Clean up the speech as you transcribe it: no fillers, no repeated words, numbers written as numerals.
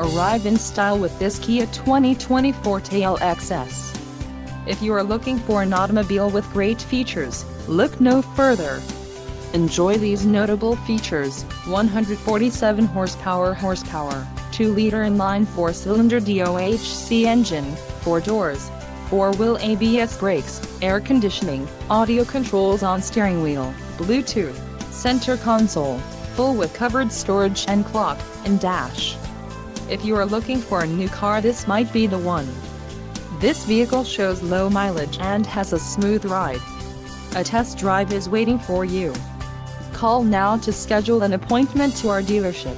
Arrive in style with this Kia 2020 Forte LXS. If you are looking for an automobile with great features, look no further. Enjoy these notable features: 147 horsepower, 2-liter inline 4-cylinder DOHC engine, 4 doors, 4-wheel ABS brakes, air conditioning, audio controls on steering wheel, Bluetooth, center console, full with covered storage and clock and dash. If you are looking for a new car, this might be the one. This vehicle shows low mileage and has a smooth ride. A test drive is waiting for you. Call now to schedule an appointment to our dealership.